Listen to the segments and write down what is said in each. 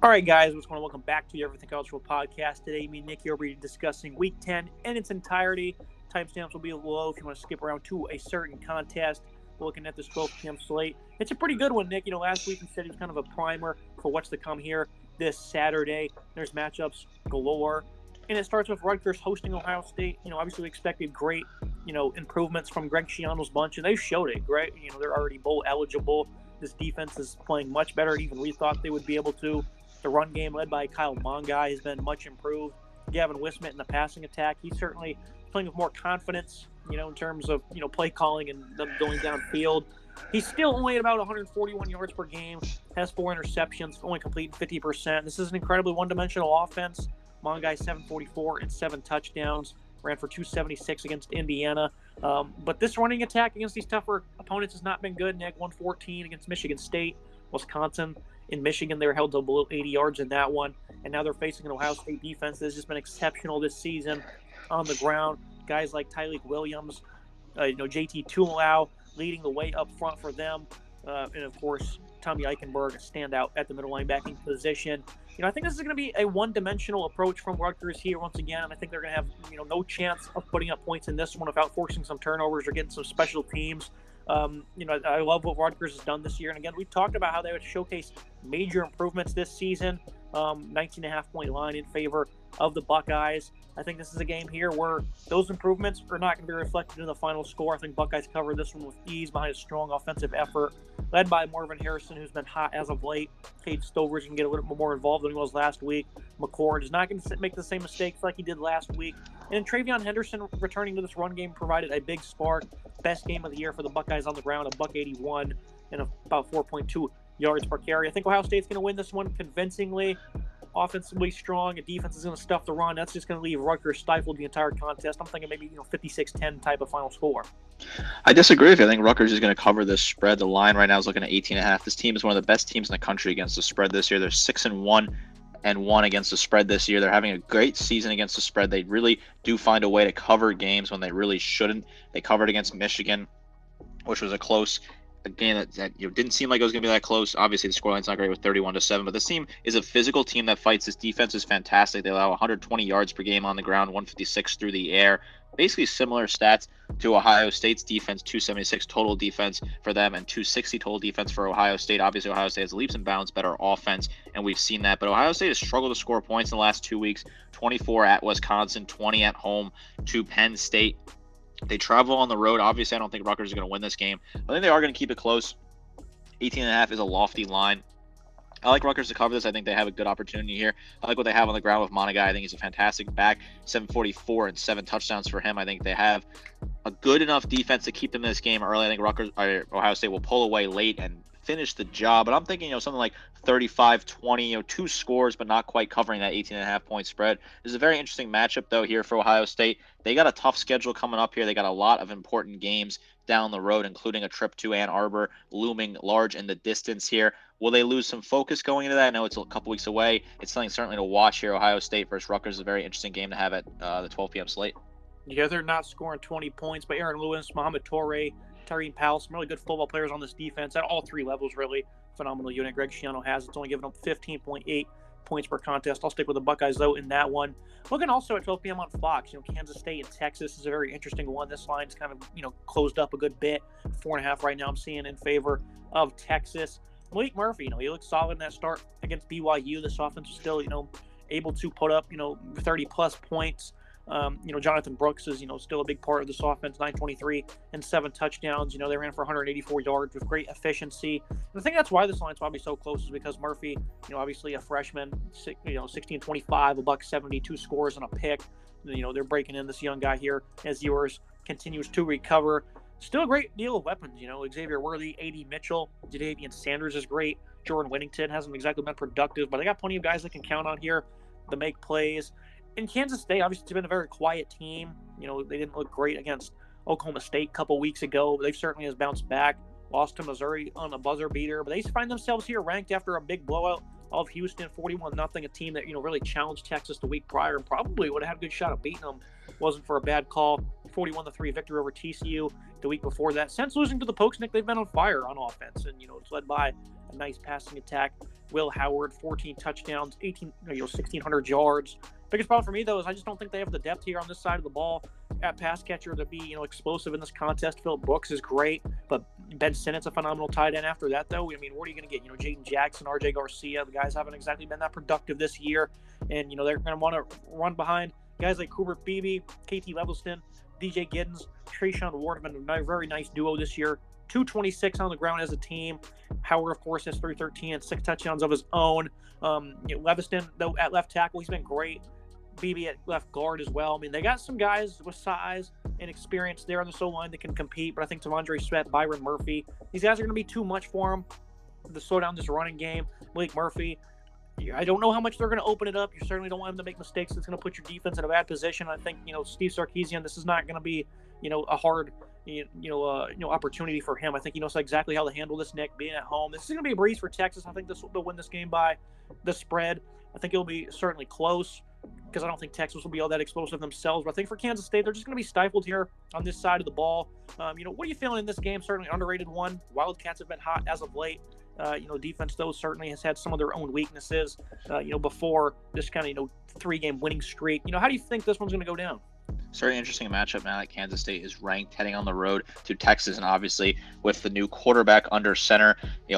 All right, guys, what's going on? Welcome back to the Everything Cultural Podcast. Today, me and Nick here will be discussing Week 10 in its entirety. Timestamps will be below if you want to skip around to a certain contest. We're looking at this 12 p.m. slate. It's a pretty good one, Nick. Last week we said it was kind of a primer for what's to come here this Saturday. There's matchups galore. And it starts with Rutgers hosting Ohio State. Obviously we expected great, improvements from Greg Schiano's bunch, and they showed it, right? They're already bowl eligible. This defense is playing much better than even we thought they would be able to. The run game led by Kyle Mongai has been much improved. Gavin Wismet in the passing attack, he's certainly playing with more confidence, in terms of, play calling and them going downfield. He's still only at about 141 yards per game, has 4 interceptions, only completing 50%. This is an incredibly one-dimensional offense. Mongai 744 and 7 touchdowns, ran for 276 against Indiana. But this running attack against these tougher opponents has not been good. Nick, 114 against Michigan State, Wisconsin. In Michigan, they were held to below 80 yards in that one. And now they're facing an Ohio State defense that has just been exceptional this season on the ground. Guys like Tyleik Williams, JT Tuilau leading the way up front for them. And, of course, Tommy Eichenberg, a standout at the middle linebacking position. I think this is going to be a one-dimensional approach from Rutgers here once again. I think they're going to have, no chance of putting up points in this one without forcing some turnovers or getting some special teams. I love what Rutgers has done this year. And again, we've talked about how they would showcase major improvements this season. 19.5-point line in favor of the Buckeyes. I think this is a game here where those improvements are not going to be reflected in the final score. I think Buckeyes cover this one with ease behind a strong offensive effort led by Marvin Harrison, who's been hot as of late. Cade Stover's going to get a little bit more involved than he was last week. McCord is not going to make the same mistakes like he did last week. And Travion Henderson returning to this run game provided a big spark. Best game of the year for the Buckeyes on the ground, $181 and about 4.2 yards per carry. I think Ohio State's going to win this one convincingly. Offensively strong, and defense is going to stuff the run. That's just going to leave Rutgers stifled the entire contest. I'm thinking maybe 56-10 type of final score. I disagree with you. I think Rutgers is going to cover this spread. The line right now is looking at 18.5. This team is one of the best teams in the country against the spread this year. They're 6-1 against the spread this year. They're having a great season against the spread. They really do find a way to cover games when they really shouldn't. They covered against Michigan, which was a close game that didn't seem like it was going to be that close. Obviously, the scoreline's not great with 31-7, but this team is a physical team that fights. This defense is fantastic. They allow 120 yards per game on the ground, 156 through the air. Basically similar stats to Ohio State's defense, 276 total defense for them and 260 total defense for Ohio State. Obviously, Ohio State has leaps and bounds better offense, and we've seen that. But Ohio State has struggled to score points in the last 2 weeks, 24 at Wisconsin, 20 at home to Penn State. They travel on the road. Obviously, I don't think Rutgers is going to win this game. I think they are going to keep it close. 18.5 is a lofty line. I like Rutgers to cover this. I think they have a good opportunity here. I like what they have on the ground with Mongai. I think he's a fantastic back. 744 and 7 touchdowns for him. I think they have a good enough defense to keep them in this game early. I think Ohio State will pull away late and finish the job. But I'm thinking, something like 35-20, 2 scores, but not quite covering that 18.5-point spread. This is a very interesting matchup, though, here for Ohio State. They got a tough schedule coming up here. They got a lot of important games down the road, including a trip to Ann Arbor looming large in the distance here. Will they lose some focus going into that? I know it's a couple weeks away. It's something certainly to watch here. Ohio State versus Rutgers is a very interesting game to have at the 12 p.m. slate. Yeah, they're not scoring 20 points, but Aaron Lewis, Mohamed Toure, Tyreen Powell, some really good football players on this defense at all 3 levels, really. Phenomenal unit Greg Schiano has. It's only given up 15.8 points per contest. I'll stick with the Buckeyes, though, in that one. Looking also at 12 p.m. on Fox, Kansas State and Texas is a very interesting one. This line's kind of, closed up a good bit. 4.5 right now I'm seeing in favor of Texas. Malik Murphy, he looked solid in that start against BYU. This offense was still, able to put up, 30-plus points. Jonathan Brooks is, still a big part of this offense, 923 and 7 touchdowns. They ran for 184 yards with great efficiency. And I think that's why this line's probably so close is because Murphy, obviously a freshman, 16-25, $172 scores and a pick. They're breaking in this young guy here as yours continues to recover. Still a great deal of weapons, Xavier Worthy, A.D. Mitchell, Jadavian Sanders is great. Jordan Whittington hasn't exactly been productive, but they got plenty of guys they can count on here to make plays. In Kansas State, obviously, it's been a very quiet team. They didn't look great against Oklahoma State a couple weeks ago. They certainly has bounced back. Lost to Missouri on a buzzer beater. But they find themselves here ranked after a big blowout of Houston, 41-0, a team that, really challenged Texas the week prior and probably would have had a good shot at beating them. Wasn't for a bad call 41-3 victory over TCU the week before that. Since losing to the Pokes, Nick, they've been on fire on offense, and it's led by a nice passing attack. Will Howard, 14 touchdowns, 1,600 yards. Biggest problem for me, though, is I just don't think they have the depth here on this side of the ball at pass catcher to be, explosive in this contest. Phillip Brooks is great, but Ben Sinnott's a phenomenal tight end after that, though. I mean, what are you going to get? Jaden Jackson, RJ Garcia, the guys haven't exactly been that productive this year, and, they're going to want to run behind guys like Cooper Beebe, KT Levelston, DJ Giddens, Trayshawn Ward have been a very nice duo this year. 226 on the ground as a team. Howard, of course, has 313 and 6 touchdowns of his own. Levelston, though, at left tackle, he's been great. Beebe at left guard as well. I mean, they got some guys with size and experience there on the SO line that can compete, but I think Tavondre Sweat, Byron Murphy, these guys are going to be too much for him to slow down this running game. Blake Murphy, I don't know how much they're going to open it up. You certainly don't want them to make mistakes. It's going to put your defense in a bad position. I think, Steve Sarkisian, this is not going to be, a hard, opportunity for him. I think he knows exactly how to handle this, Nick, being at home. This is going to be a breeze for Texas. I think they'll win this game by the spread. I think it'll be certainly close because I don't think Texas will be all that explosive themselves. But I think for Kansas State, they're just going to be stifled here on this side of the ball. What are you feeling in this game? Certainly underrated one. Wildcats have been hot as of late. Defense, though, certainly has had some of their own weaknesses, before this kind of, 3-game winning streak. How do you think this one's going to go down? Very interesting matchup now that Kansas State is ranked heading on the road to Texas, and obviously with the new quarterback under center,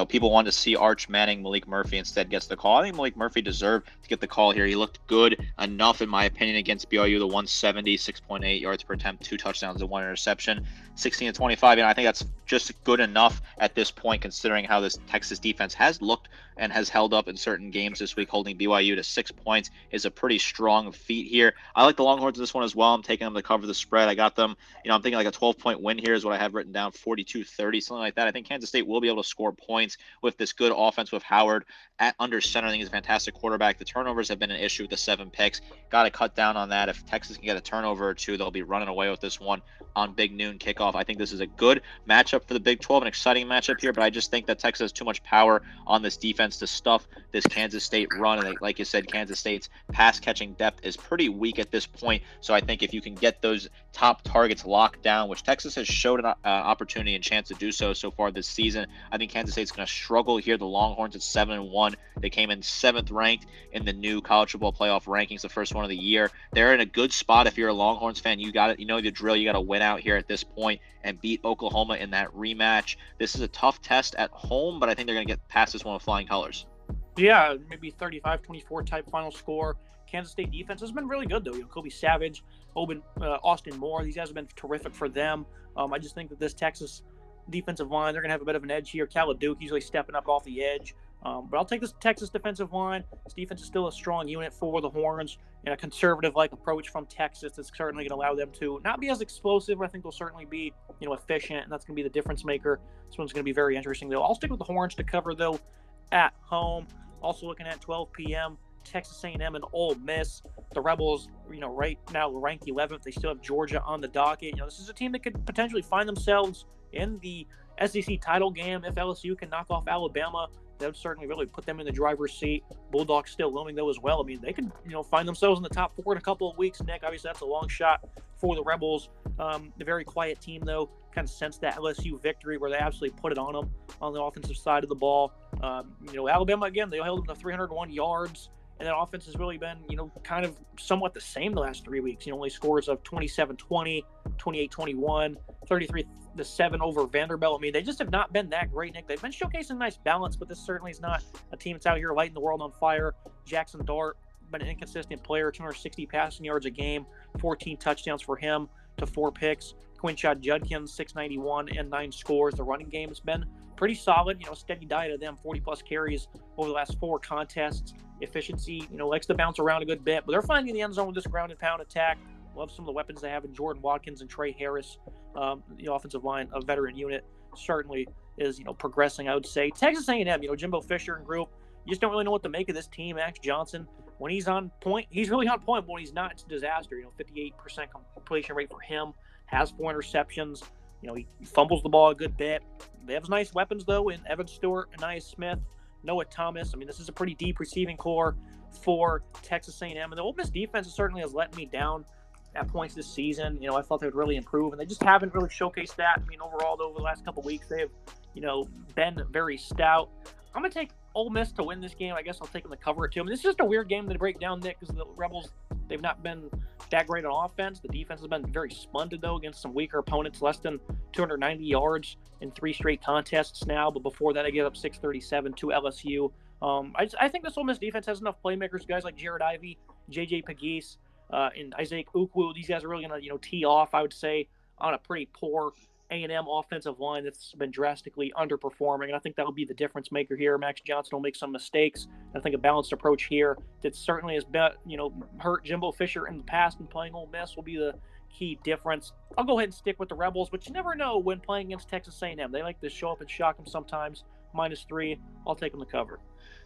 people want to see Arch Manning. Malik Murphy instead gets the call. I think Malik Murphy deserved to get the call here. He looked good enough, in my opinion, against BYU. The 170, 6.8 yards per attempt, 2 touchdowns and 1 interception, 16-25. I think that's just good enough at this point, considering how this Texas defense has looked and has held up in certain games this week. Holding BYU to 6 points is a pretty strong feat here. I like the Longhorns in this one as well. I'm taking them to cover the spread. I got them, I'm thinking like a 12-point win here is what I have written down, 42-30, something like that. I think Kansas State will be able to score points with this good offense with Howard at under center. I think he's a fantastic quarterback. The turnovers have been an issue with the 7 picks. Got to cut down on that. If Texas can get a turnover or 2, they'll be running away with this one on Big Noon kickoff. I think this is a good matchup for the Big 12, an exciting matchup here, but I just think that Texas has too much power on this defense to stuff this Kansas State run. And like you said, Kansas State's pass catching depth is pretty weak at this point. So I think if you can get those top targets locked down, which Texas has showed an opportunity and chance to do so far this season, I think Kansas State's going to struggle here. The Longhorns at 7-1. They came in 7th ranked in the new college football playoff rankings, the first one of the year. They're in a good spot. If you're a Longhorns fan, you got it. You know the drill. You got to win out here at this point and beat Oklahoma in that rematch. This is a tough test at home, but I think they're going to get past this one with flying colors. Yeah, maybe 35-24 type final score. Kansas State defense has been really good, though. Kobe Savage, Austin Moore, these guys have been terrific for them. I just think that this Texas defensive line, they're going to have a bit of an edge here. Duke usually stepping up off the edge. But I'll take this Texas defensive line. This defense is still a strong unit for the Horns, and a conservative-like approach from Texas that's certainly going to allow them to not be as explosive, but I think they'll certainly be, efficient, and that's going to be the difference maker. This one's going to be very interesting, though. I'll stick with the Horns to cover, though, at home. Also looking at 12 p.m., Texas A&M and Ole Miss. The Rebels, right now ranked 11th. They still have Georgia on the docket. This is a team that could potentially find themselves in the SEC title game if LSU can knock off Alabama. That would certainly really put them in the driver's seat. Bulldogs still looming, though, as well. I mean, they could, find themselves in the top 4 in a couple of weeks, Nick. Obviously, that's a long shot for the Rebels. The very quiet team, though, kind of sensed that LSU victory where they absolutely put it on them on the offensive side of the ball. Alabama, again, they held them to 301 yards. And that offense has really been, kind of somewhat the same the last 3 weeks. Only scores of 27-20, 28-21, 33-7 over Vanderbilt. I mean, they just have not been that great, Nick. They've been showcasing nice balance, but this certainly is not a team that's out here lighting the world on fire. Jackson Dart, been an inconsistent player, 260 passing yards a game, 14 touchdowns for him to 4 picks. Quinshad Judkins, 691 and 9 scores. The running game has been pretty solid, steady diet of them, 40-plus carries over the last 4 contests. Efficiency, likes to bounce around a good bit, but they're finding the end zone with this ground and pound attack. Love some of the weapons they have in Jordan Watkins and Trey Harris. The offensive line, a veteran unit, certainly is, progressing, I would say. Texas A&M, Jimbo Fisher and group, you just don't really know what to make of this team. Max Johnson, when he's on point, he's really on point, but when he's not, it's a disaster. 58% completion rate for him, has 4 interceptions. He fumbles the ball a good bit. They have nice weapons, though, in Evan Stewart and Anais Smith, Noah Thomas. I mean, this is a pretty deep receiving core for Texas A&M. And the Ole Miss defense certainly has let me down at points this season. I thought they would really improve, and they just haven't really showcased that. Overall, though, over the last couple of weeks, they've, been very stout. I'm going to take Ole Miss to win this game. I guess I'll take them to cover it, too. This is just a weird game to break down, Nick, because the Rebels, they've not been that great on offense. The defense has been very splendid, though, against some weaker opponents, less than 290 yards in 3 straight contests now. But before that, they gave up 637 to LSU. I think this Ole Miss defense has enough playmakers, guys like Jared Ivey, J.J. Pegues, and Isaac Ukwu. These guys are really going to, tee off, I would say, on a pretty poor A&M offensive line that's been drastically underperforming. And I think that will be the difference maker here. Max Johnson will make some mistakes. I think a balanced approach here that certainly has been, hurt Jimbo Fisher in the past and playing Ole Miss will be the key difference. I'll go ahead and stick with the Rebels, but you never know when playing against Texas A&M. They like to show up and shock them sometimes. -3. I'll take them to cover.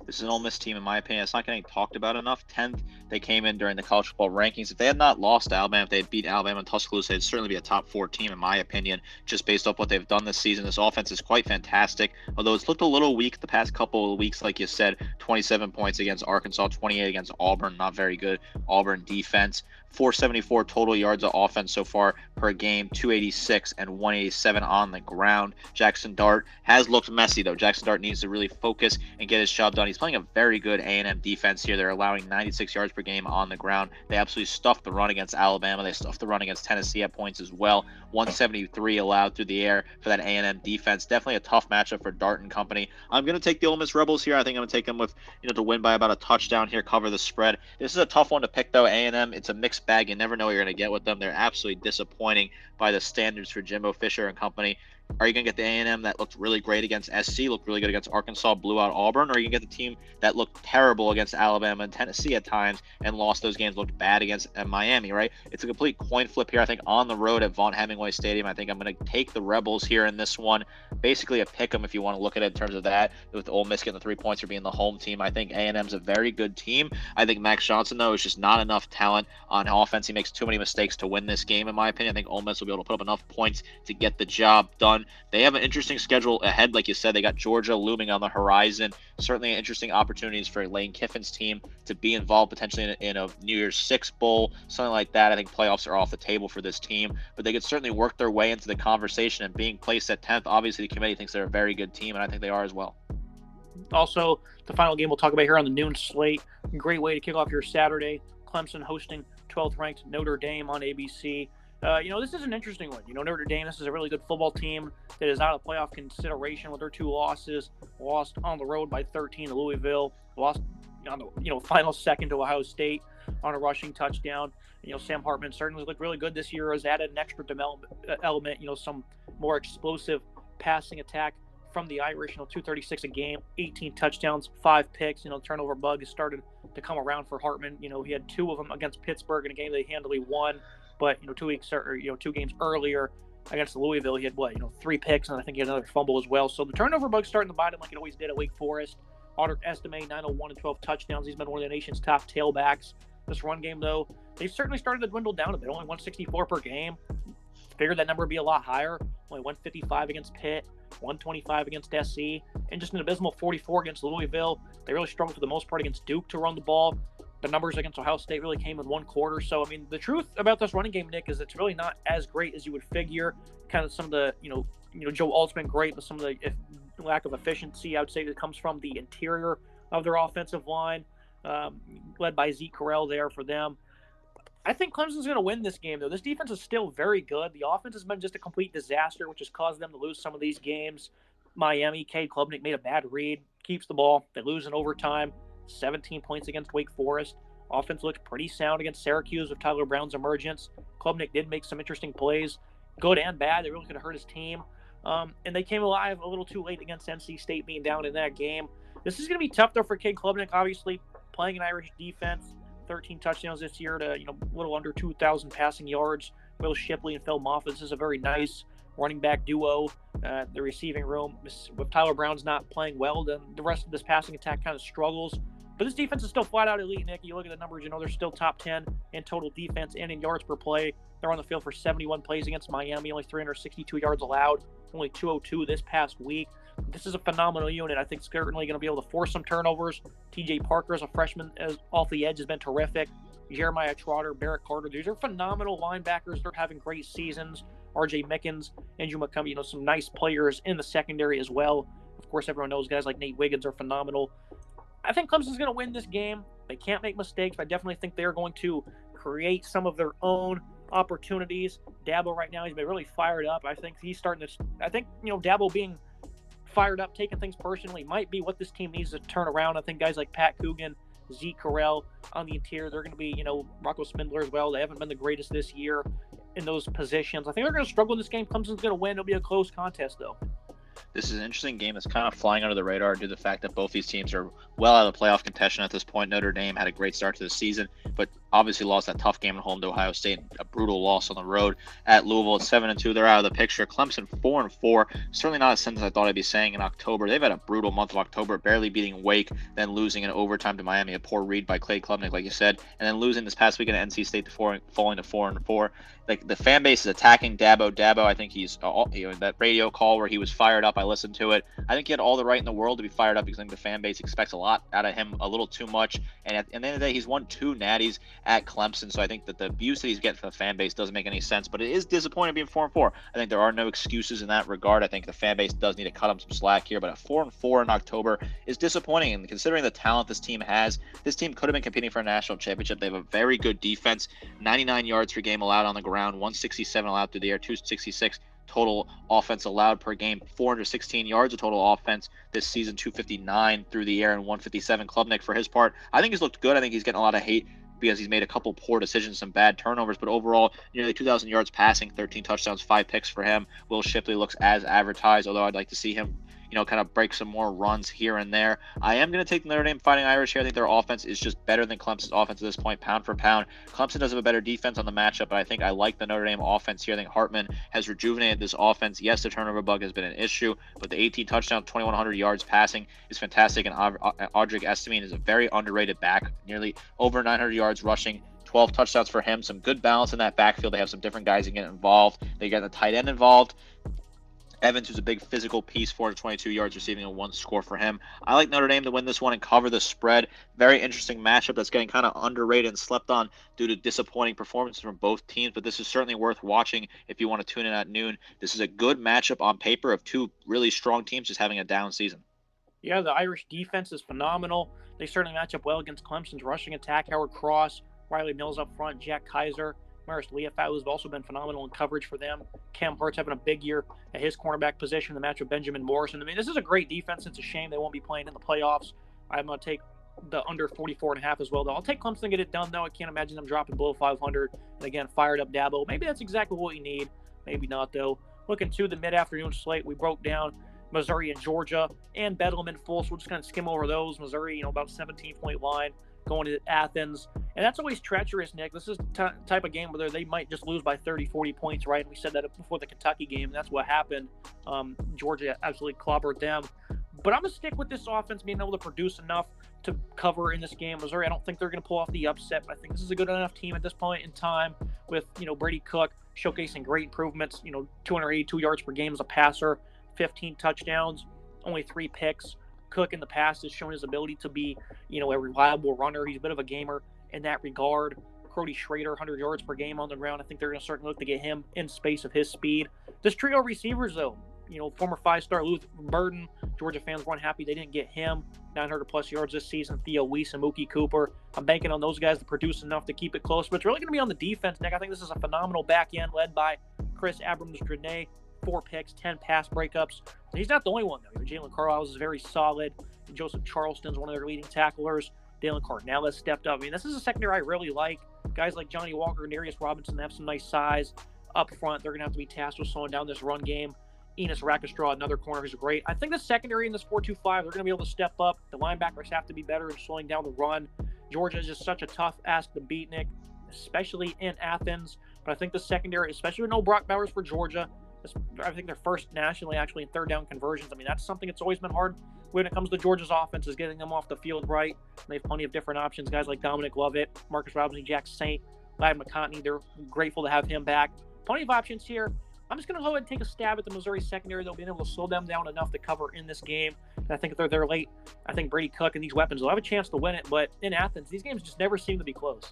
This is an Ole Miss team, in my opinion. It's not getting talked about enough. 10th, they came in during the college football rankings. If they had not lost to Alabama, if they had beat Alabama and Tuscaloosa, they'd certainly be a top 4 team, in my opinion, just based off what they've done this season. This offense is quite fantastic, although it's looked a little weak the past couple of weeks, like you said. 27 points against Arkansas, 28 against Auburn. Not very good. Auburn defense. 474 total yards of offense so far per game, 286 and 187 on the ground. Jackson Dart has looked messy, though. Jackson Dart needs to really focus and get his job done. He's playing a very good A&M defense here. They're allowing 96 yards per game on the ground. They absolutely stuffed the run against Alabama. They stuffed the run against Tennessee at points as well. 173 allowed through the air for that A&M defense. Definitely a tough matchup for Dart and company. I'm going to take the Ole Miss Rebels here. I think I'm going to take them with, to win by about a touchdown here, cover the spread. This is a tough one to pick, though. A&M, it's a mixed bag. You never know what you're going to get with them. They're absolutely disappointing by the standards for Jimbo Fisher and company. Are you going to get the A&M that looked really great against SC, looked really good against Arkansas, blew out Auburn? Or are you going to get the team that looked terrible against Alabama and Tennessee at times and lost those games, looked bad against Miami, right? It's a complete coin flip here, I think, on the road at Vaughn Hemingway Stadium. I think I'm going to take the Rebels here in this one. Basically a pick 'em if you want to look at it in terms of that, with Ole Miss getting the 3 points for being the home team. I think A&M's a very good team. I think Max Johnson, though, is just not enough talent on offense. He makes too many mistakes to win this game, in my opinion. I think Ole Miss will be able to put up enough points to get the job done. They have an interesting schedule ahead, like you said. They got Georgia looming on the horizon. Certainly interesting opportunities for Lane Kiffin's team to be involved potentially in a New Year's Six bowl, something like that. I think playoffs are off the table for this team, but they could certainly work their way into the conversation. And being placed at 10th, obviously the committee thinks they're a very good team, and I think they are as well. Also, the final game we'll talk about here on the noon slate. Great way to kick off your Saturday. Clemson hosting 12th ranked Notre Dame on ABC. This is an interesting one. Notre Dame, this is a really good football team that is out of playoff consideration with their 2 losses. Lost on the road by 13 to Louisville. Lost on the final second to Ohio State on a rushing touchdown. Sam Hartman certainly looked really good this year. Has added an extra element. Some more explosive passing attack from the Irish. 236 a game, 18 touchdowns, 5 picks. The turnover bug has started to come around for Hartman. He had 2 of them against Pittsburgh in a game they handily won. But 2 games earlier against Louisville, he had 3 picks, and I think he had another fumble as well. So the turnover bug's starting to bite him like it always did at Wake Forest. Audric Estime, 901 and 12 touchdowns. He's been one of the nation's top tailbacks. This run game, though, they've certainly started to dwindle down a bit. Only 164 per game. Figured that number would be a lot higher. Only 155 against Pitt, 125 against SC, and just an abysmal 44 against Louisville. They really struggled for the most part against Duke to run the ball. The numbers against Ohio State really came in 1 quarter. So, the truth about this running game, Nick, is it's really not as great as you would figure. Kind of some of the, Joe Alt's been great, but some of the lack of efficiency, I would say, that comes from the interior of their offensive line, led by Zeke Correll there for them. I think Clemson's going to win this game, though. This defense is still very good. The offense has been just a complete disaster, which has caused them to lose some of these games. Miami, Cade Klubnik made a bad read, keeps the ball. They lose in overtime. 17 points against Wake Forest. Offense looked pretty sound against Syracuse with Tyler Brown's emergence. Klubnik did make some interesting plays, good and bad. They really could have hurt his team. And they came alive a little too late against NC State being down in that game. This is going to be tough, though, for Cade Klubnik, obviously, playing an Irish defense. 13 touchdowns this year to, a little under 2,000 passing yards. Will Shipley and Phil Moffitt. This is a very nice running back duo. The receiving room, with Tyler Brown's not playing well, then the rest of this passing attack kind of struggles. But this defense is still flat out elite, Nick. You look at the numbers, they're still top 10 in total defense and in yards per play. They're on the field for 71 plays against Miami, only 362 yards allowed, only 202 this past week. This is a phenomenal unit. I think certainly going to be able to force some turnovers. TJ Parker, as a freshman, as off the edge, has been terrific. Jeremiah Trotter, Barrett Carter. These are phenomenal linebackers. They're having great seasons. R.J. Mickens, Andrew McCumbee, some nice players in the secondary as well. Of course, everyone knows guys like Nate Wiggins are phenomenal. I think Clemson's going to win this game. They can't make mistakes, but I definitely think they're going to create some of their own opportunities. Dabo right now, he's been really fired up. I think he's starting to – I think, Dabo being fired up, taking things personally might be what this team needs to turn around. I think guys like Pat Coogan, Zeke Correll on the interior, they're going to be, Rocco Spindler as well. They haven't been the greatest this year in those positions. I think they're going to struggle in this game. Clemson's going to win. It'll be a close contest, though. This is an interesting game that's kind of flying under the radar due to the fact that both these teams are well out of the playoff contention at this point. Notre Dame had a great start to the season, but obviously lost that tough game at home to Ohio State, a brutal loss on the road at Louisville at 7-2. They're out of the picture. Clemson 4-4. Certainly not a sentence I thought I'd be saying in October. They've had a brutal month of October, barely beating Wake, then losing in overtime to Miami, a poor read by Clay Klubnik, like you said, and then losing this past weekend at NC State falling to 4-4. Like, the fan base is attacking Dabo. I think he's that radio call where he was fired up. I listened to it. I think he had all the right in the world to be fired up because I think the fan base expects a lot out of him, a little too much. And at the end of the day, he's won 2 natties at Clemson, so I think that the abuse that he's getting from the fan base doesn't make any sense. But it is disappointing being 4-4. I think there are no excuses in that regard. I think the fan base does need to cut him some slack here. But at 4-4 in October is disappointing. And considering the talent this team has, this team could have been competing for a national championship. They have a very good defense, 99 yards per game allowed on the ground, 167 allowed through the air, 266 total offense allowed per game, 416 yards of total offense this season, 259 through the air, and 157. Klubnik, for his part, I think he's looked good. I think he's getting a lot of hate because he's made a couple poor decisions, some bad turnovers, but overall, nearly 2,000 yards passing, 13 touchdowns, 5 picks for him. Will Shipley looks as advertised, although I'd like to see him kind of break some more runs here and there. I am going to take the Notre Dame Fighting Irish here. I think their offense is just better than Clemson's offense at this point, pound for pound. Clemson does have a better defense on the matchup, but I think I like the Notre Dame offense here. I think Hartman has rejuvenated this offense. Yes, the turnover bug has been an issue, but the 18 touchdowns, 2,100 yards passing is fantastic, and Audric Estimine is a very underrated back, nearly over 900 yards rushing. 12 touchdowns for him. Some good balance in that backfield. They have some different guys that get involved. They got the tight end involved. Evans, who's a big physical piece, 422 yards receiving, and 1 score for him. I like Notre Dame to win this one and cover the spread. Very interesting matchup that's getting kind of underrated and slept on due to disappointing performances from both teams, but this is certainly worth watching if you want to tune in at noon. This is a good matchup on paper of 2 really strong teams just having a down season. Yeah, the Irish defense is phenomenal. They certainly match up well against Clemson's rushing attack. Howard Cross, Riley Mills up front, Jack Kaiser, Maris Leofau has also been phenomenal in coverage for them. Cam Hurts having a big year at his cornerback position, the match with Benjamin Morrison. I mean, this is a great defense. It's a shame they won't be playing in the playoffs. I'm going to take the under 44.5 as well, though. I'll take Clemson to get it done, though. I can't imagine them dropping below 500. And again, fired up Dabo. Maybe that's exactly what you need. Maybe not, though. Looking to the mid-afternoon slate, we broke down Missouri and Georgia and Bedlam in full, so we'll just kind of skim over those. Missouri, about 17-point line going to Athens. And that's always treacherous, Nick. This is the type of game where they might just lose by 30, 40 points, right? And we said that before the Kentucky game, and that's what happened. Georgia absolutely clobbered them. But I'm going to stick with this offense being able to produce enough to cover in this game. Missouri, I don't think they're going to pull off the upset, but I think this is a good enough team at this point in time with, Brady Cook showcasing great improvements, 282 yards per game as a passer, 15 touchdowns, only 3 picks. Cook in the past has shown his ability to be, a reliable runner. He's a bit of a gamer in that regard. Cody Schrader, 100 yards per game on the ground. I think they're going to start to look to get him in space of his speed. This trio of receivers, though, former 5-star Luther Burden, Georgia fans weren't happy they didn't get him. 900-plus yards this season. Theo Weiss and Mookie Cooper. I'm banking on those guys to produce enough to keep it close. But it's really going to be on the defense, Nick. I think this is a phenomenal back end led by Chris Abrams-Drenay. 4 picks, 10 pass breakups. He's not the only one, though. Jalen Carlisle is very solid. Joseph Charleston's one of their leading tacklers. Dalen Cardinale has stepped up. I mean, this is a secondary I really like. Guys like Johnny Walker and Darius Robinson have some nice size up front. They're going to have to be tasked with slowing down this run game. Enos Rackstraw, another corner who's great. I think the secondary in this 4-2-5, they're going to be able to step up. The linebackers have to be better in slowing down the run. Georgia is just such a tough ask to beat, Nick, especially in Athens. But I think the secondary, especially with no Brock Bowers for Georgia, I think they're first nationally actually in third down conversions. I mean, that's something that's always been hard when it comes to Georgia's offense is getting them off the field right. And they have plenty of different options. Guys like Dominic Lovett, Marcus Robinson, Jack Saint, Ladd McContney, they're grateful to have him back. Plenty of options here. I'm just going to go ahead and take a stab at the Missouri secondary. They'll be able to slow them down enough to cover in this game. And I think if they're there late, I think Brady Cook and these weapons will have a chance to win it. But in Athens, these games just never seem to be close.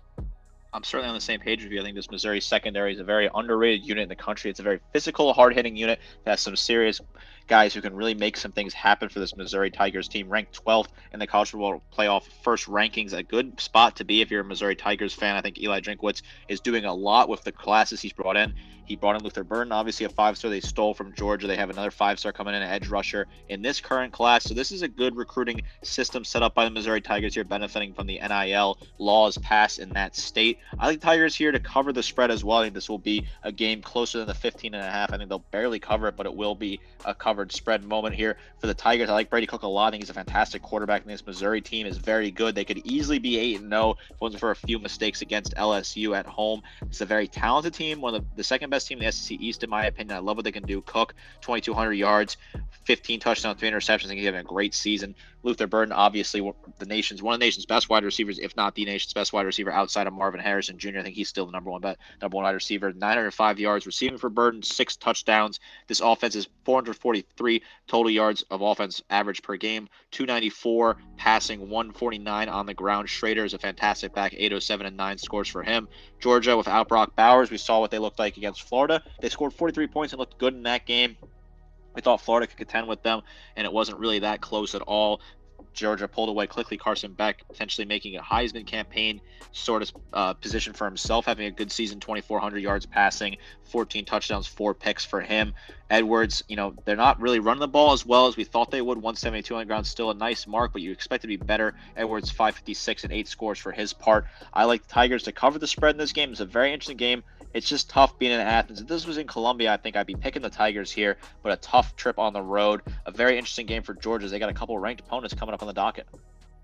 I'm certainly on the same page with you. I think this Missouri secondary is a very underrated unit in the country. It's a very physical, hard-hitting unit that has some serious guys who can really make some things happen for this Missouri Tigers team. Ranked 12th in the college football playoff first rankings, a good spot to be if you're a Missouri Tigers fan. I think Eli Drinkwitz is doing a lot with the classes he's brought in. He brought in Luther Burden, obviously a 5-star they stole from Georgia. They have another 5-star coming in, an edge rusher in this current class. So this is a good recruiting system set up by the Missouri Tigers here, benefiting from the NIL laws passed in that state. I like Tigers here to cover the spread as well. I think this will be a game closer than the 15.5. I think they'll barely cover it, but it will be a covered spread moment here for the Tigers. I like Brady Cook a lot. I think he's a fantastic quarterback, and this Missouri team is very good. They could easily be 8-0 if it wasn't for a few mistakes against LSU at home. It's a very talented team, one of the second best team in the SEC East, in my opinion. I love what they can do. Cook, 2,200 yards, 15 touchdowns, 3 interceptions. I think he's having a great season. Luther Burden, obviously one of the nation's best wide receivers, if not the nation's best wide receiver outside of Marvin Harrison Jr. I think he's still the number one wide receiver. 905 yards receiving for Burden, 6 touchdowns. This offense is 443 total yards of offense average per game, 294 passing, 149 on the ground. Schrader is a fantastic back, 807 and 9 scores for him. Georgia without Brock Bowers, we saw what they looked like against Florida. They scored 43 points and looked good in that game. We thought Florida could contend with them, and it wasn't really that close at all. Georgia pulled away quickly. Carson Beck potentially making a Heisman campaign sort of position for himself, having a good season, 2,400 yards passing, 14 touchdowns, 4 picks for him. Edwards, they're not really running the ball as well as we thought they would. 172 on the ground, still a nice mark, but you expect it to be better. Edwards, 556 and 8 scores for his part. I like the Tigers to cover the spread in this game. It's a very interesting game. It's just tough being in Athens. If this was in Columbia, I think I'd be picking the Tigers here, but a tough trip on the road. A very interesting game for Georgia. They got a couple of ranked opponents coming up on the docket.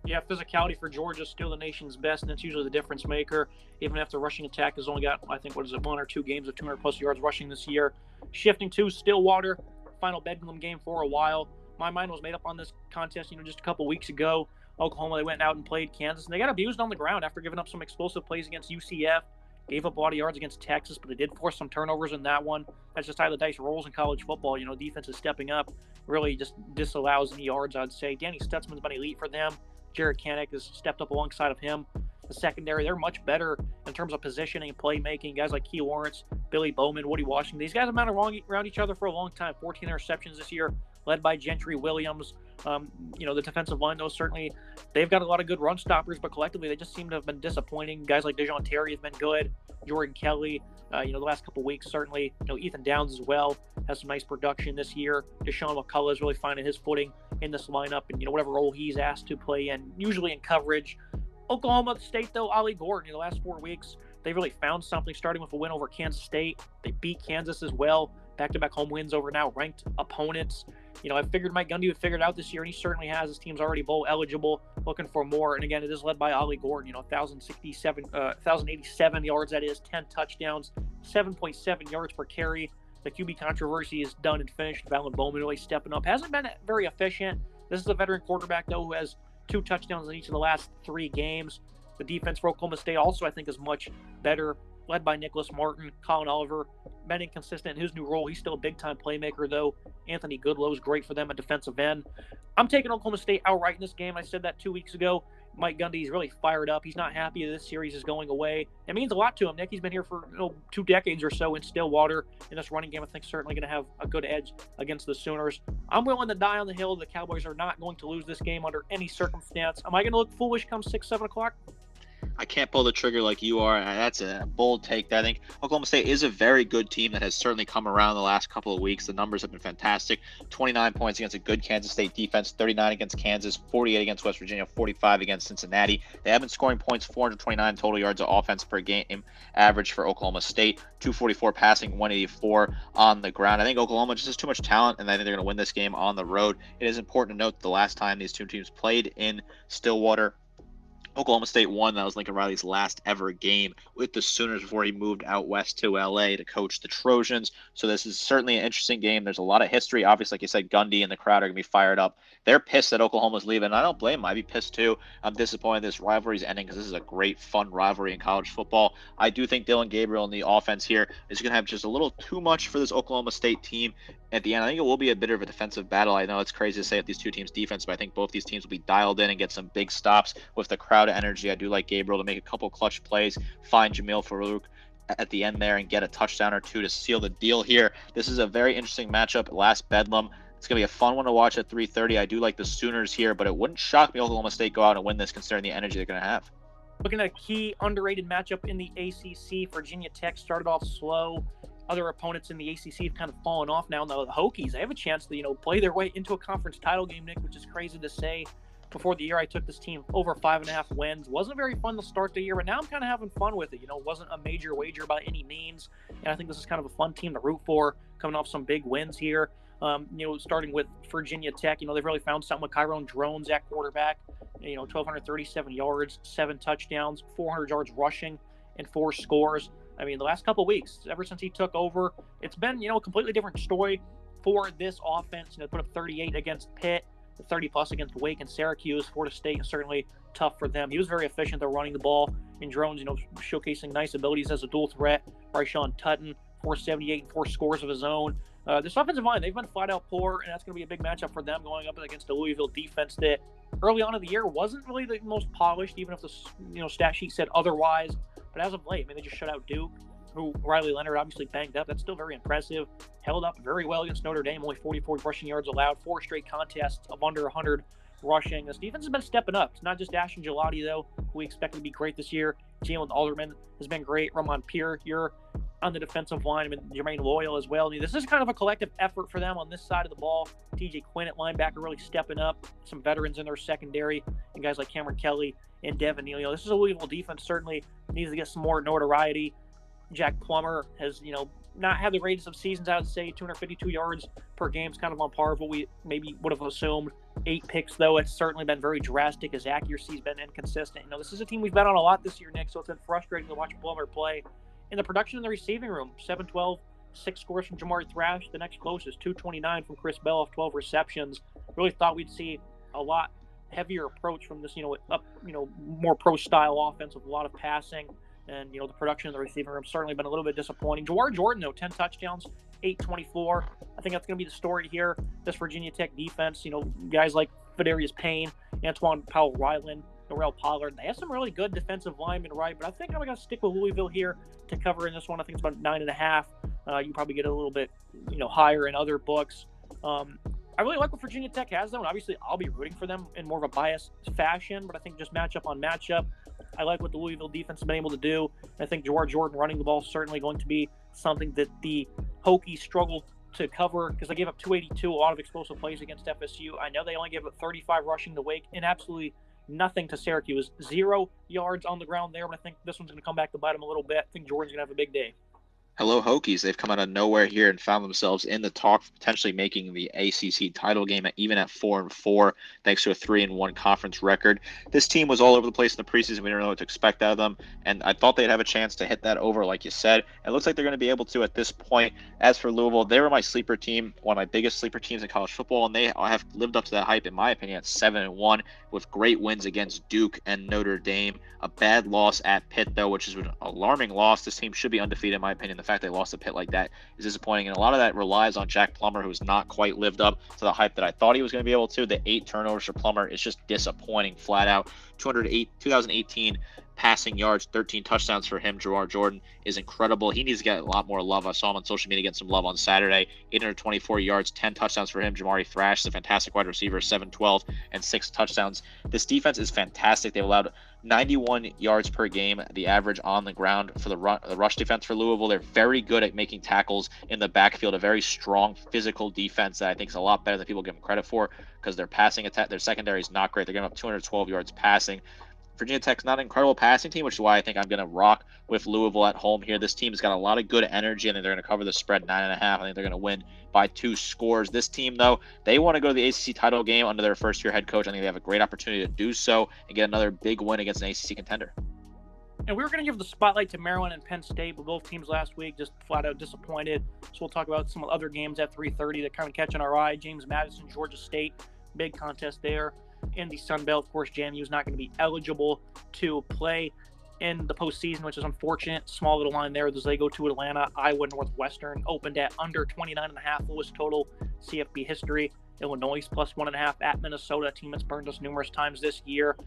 Yeah, physicality for Georgia is still the nation's best, and it's usually the difference maker. Even after rushing attack has only got, I think, 1 or 2 games of 200-plus yards rushing this year. Shifting to Stillwater, final Bedlam game for a while. My mind was made up on this contest, just a couple weeks ago. Oklahoma, they went out and played Kansas, and they got abused on the ground after giving up some explosive plays against UCF. Gave up a lot of yards against Texas, but they did force some turnovers in that one. That's just how the dice rolls in college football. Defense is stepping up, really just disallows any yards, I'd say. Danny Stutzman's been elite for them. Jared Kanek has stepped up alongside of him. The secondary, they're much better in terms of positioning and playmaking. Guys like Key Lawrence, Billy Bowman, Woody Washington. These guys have been around each other for a long time. 14 interceptions this year, led by Gentry Williams. The defensive line, though, certainly they've got a lot of good run stoppers, but collectively they just seem to have been disappointing. Guys like Dejon Terry have been good. Jordan Kelly, the last couple of weeks, certainly. Ethan Downs as well has some nice production this year. Deshaun McCullough is really finding his footing in this lineup, and whatever role he's asked to play in, usually in coverage. Oklahoma State, though, Ollie Gordon, the last 4 weeks, they really found something, starting with a win over Kansas State. They beat Kansas as well. Back-to-back home wins over now ranked opponents. I figured Mike Gundy would figure it out this year, and he certainly has. His team's already bowl eligible, looking for more. And again, it is led by Ollie Gordon. 1,087 yards, that is, 10 touchdowns, 7.7 yards per carry. The QB controversy is done and finished. Valen Bowman really stepping up. Hasn't been very efficient. This is a veteran quarterback, though, who has 2 touchdowns in each of the last 3 games. The defense for Oklahoma State also, I think, is much better, led by Nicholas Martin. Colin Oliver, been inconsistent in his new role. He's still a big-time playmaker, though. Anthony Goodlow is great for them at defensive end. I'm taking Oklahoma State outright in this game. I said that 2 weeks ago. Mike Gundy is really fired up. He's not happy that this series is going away. It means a lot to him, Nick. He's been here for 2 decades or so in Stillwater. In this running game, I think certainly going to have a good edge against the Sooners. I'm willing to die on the hill. The Cowboys are not going to lose this game under any circumstance. Am I going to look foolish come 6, 7 o'clock? I can't pull the trigger like you are. That's a bold take. I think Oklahoma State is a very good team that has certainly come around the last couple of weeks. The numbers have been fantastic. 29 points against a good Kansas State defense, 39 against Kansas, 48 against West Virginia, 45 against Cincinnati. They have been scoring points, 429 total yards of offense per game average for Oklahoma State, 244 passing, 184 on the ground. I think Oklahoma just has too much talent, and I think they're going to win this game on the road. It is important to note that the last time these 2 teams played in Stillwater, Oklahoma State won. That was Lincoln Riley's last ever game with the Sooners before he moved out west to LA to coach the Trojans. So this is certainly an interesting game. There's a lot of history. Obviously, like you said, Gundy and the crowd are going to be fired up. They're pissed that Oklahoma's leaving. I don't blame them. I'd be pissed too. I'm disappointed this rivalry is ending because this is a great, fun rivalry in college football. I do think Dylan Gabriel in the offense here is going to have just a little too much for this Oklahoma State team at the end. I think it will be a bit of a defensive battle. I know it's crazy to say at these two teams' defense, but I think both these teams will be dialed in and get some big stops with the crowd energy. I do like Gabriel to make a couple clutch plays, find Jamil Farouk at the end there and get a touchdown or two to seal the deal here. This is a very interesting matchup. Last Bedlam. It's going to be a fun one to watch at 3:30. I do like the Sooners here, but it wouldn't shock me if Oklahoma State go out and win this considering the energy they're going to have. Looking at a key underrated matchup in the ACC, Virginia Tech started off slow. Other opponents in the ACC have kind of fallen off now. Now the Hokies, they have a chance to, play their way into a conference title game, Nick, which is crazy to say. Before the year, I took this team over 5.5 wins. Wasn't very fun to start the year, but now I'm kind of having fun with it. It wasn't a major wager by any means, and I think this is kind of a fun team to root for, coming off some big wins here. Starting with Virginia Tech, they've really found something with Kyron Drones at quarterback. 1,237 yards, 7 touchdowns, 400 yards rushing, and 4 scores. I mean, the last couple of weeks, ever since he took over, it's been, a completely different story for this offense. Put up 38 against Pitt, 30-plus against Wake and Syracuse. Florida State is certainly tough for them. He was very efficient. They're running the ball. And Drones, showcasing nice abilities as a dual threat. Bryshawn Tutton, 478 and 4 scores of his own. This offensive line, they've been flat out poor, and that's going to be a big matchup for them going up against the Louisville defense that early on in the year wasn't really the most polished, even if the stat sheet said otherwise. But as of late, they just shut out Duke, who Riley Leonard obviously banged up. That's still very impressive. Held up very well against Notre Dame, only 44 rushing yards allowed, 4 straight contests of under 100 rushing. This defense has been stepping up. It's not just Ashton Gelati, though, who we expect to be great this year. Jalen Alderman has been great. Ramon Pierre, you're on the defensive line, and Jermaine Loyal as well. This is kind of a collective effort for them on this side of the ball. TJ Quinn at linebacker really stepping up. Some veterans in their secondary, and guys like Cameron Kelly and Devin Neal. This is a Louisville defense certainly needs to get some more notoriety. Jack Plummer has, not had the greatest of seasons, I would say. 252 yards per game is kind of on par with what we maybe would have assumed. 8 picks, though. It's certainly been very drastic. His accuracy's been inconsistent. This is a team we've bet on a lot this year, Nick, so it's been frustrating to watch Plummer play. And the production in the receiving room, 7-12, 6 scores from Jamari Thrash. The next closest, 229 from Chris Bell off 12 receptions. Really thought we'd see a lot heavier approach from this, more pro-style offense with a lot of passing. And, the production in the receiving room certainly been a little bit disappointing. Jawar Jordan, though, 10 touchdowns, 824. I think that's going to be the story here. This Virginia Tech defense, guys like Fadarius Payne, Antoine Powell-Ryland, Norrell Pollard. They have some really good defensive linemen, right? But I think I'm going to stick with Louisville here to cover in this one. I think it's about 9.5. You probably get a little bit, higher in other books. I really like what Virginia Tech has, though, and obviously I'll be rooting for them in more of a biased fashion, but I think just matchup on matchup, I like what the Louisville defense has been able to do. I think Jawar Jordan running the ball is certainly going to be something that the Hokies struggle to cover because they gave up 282, a lot of explosive plays against FSU. I know they only gave up 35 rushing to Wake and absolutely nothing to Syracuse. 0 yards on the ground there, but I think this one's going to come back to bite them a little bit. I think Jordan's going to have a big day. Hello, Hokies. They've come out of nowhere here and found themselves in the talk, potentially making the ACC title game even at 4-4, thanks to a 3-1 conference record. This team was all over the place in the preseason. We didn't know what to expect out of them, and I thought they'd have a chance to hit that over, like you said. It looks like they're going to be able to at this point. As for Louisville, they were my sleeper team, one of my biggest sleeper teams in college football, and they have lived up to that hype, in my opinion, at 7-1 with great wins against Duke and Notre Dame. A bad loss at Pitt, though, which is an alarming loss. This team should be undefeated, in my opinion. The fact they lost to Pitt like that is disappointing, and a lot of that relies on Jack Plummer, who's not quite lived up to the hype that I thought he was going to be able to. The 8 turnovers for Plummer is just disappointing, flat out. 2018 passing yards, 13 touchdowns for him. Jawar Jordan is incredible. He needs to get a lot more love. I saw him on social media get some love on Saturday. 824 yards, 10 touchdowns for him. Jamari Thrash is a fantastic wide receiver, 7-12 and 6 touchdowns. This defense is fantastic. They've allowed 91 yards per game, the average on the ground for the rush defense for Louisville. They're very good at making tackles in the backfield, a very strong physical defense that I think is a lot better than people give them credit for because their passing attack, their secondary is not great. They're giving up 212 yards passing. Virginia Tech's not an incredible passing team, which is why I think I'm going to rock with Louisville at home here. This team has got a lot of good energy, and they're going to cover the spread 9.5. I think they're going to win by 2 scores. This team, though, they want to go to the ACC title game under their first-year head coach. I think they have a great opportunity to do so and get another big win against an ACC contender. And we were going to give the spotlight to Maryland and Penn State, but both teams last week just flat out disappointed. So we'll talk about some other games at 3:30 that kind of catching our eye. James Madison, Georgia State, big contest there. In the Sun Belt, of course, JMU is not going to be eligible to play in the postseason, which is unfortunate. Small little line there as they go to Atlanta. Iowa Northwestern opened at under 29.5, lowest total CFB history. Illinois plus 1.5 at Minnesota, a team that's burned us numerous times this year.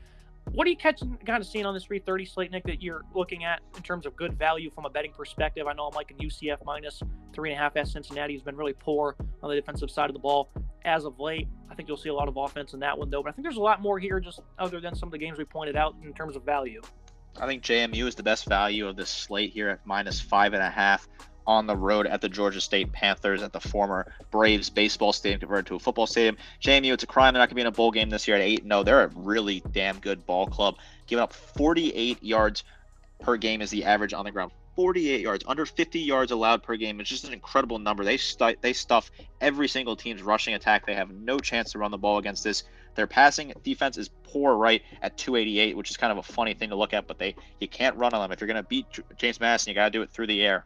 What are you kind of seeing on this 330 slate, Nick, that you're looking at in terms of good value from a betting perspective? I know I'm liking UCF minus 3.5 at Cincinnati. Has been really poor on the defensive side of the ball as of late. I think you'll see a lot of offense in that one, though. But I think there's a lot more here just other than some of the games we pointed out in terms of value. I think JMU is the best value of this slate here at minus 5.5 on the road at the Georgia State Panthers at the former Braves baseball stadium converted to a football stadium. JMU, it's a crime they're not going to be in a bowl game this year at 8-0. They're a really damn good ball club. Giving up 48 yards per game is the average on the ground. 48 yards, under 50 yards allowed per game. It's just an incredible number. They stuff every single team's rushing attack. They have no chance to run the ball against this. Their passing defense is poor, right, at 288, which is kind of a funny thing to look at, but you can't run on them. If you're going to beat James Madison, you got to do it through the air.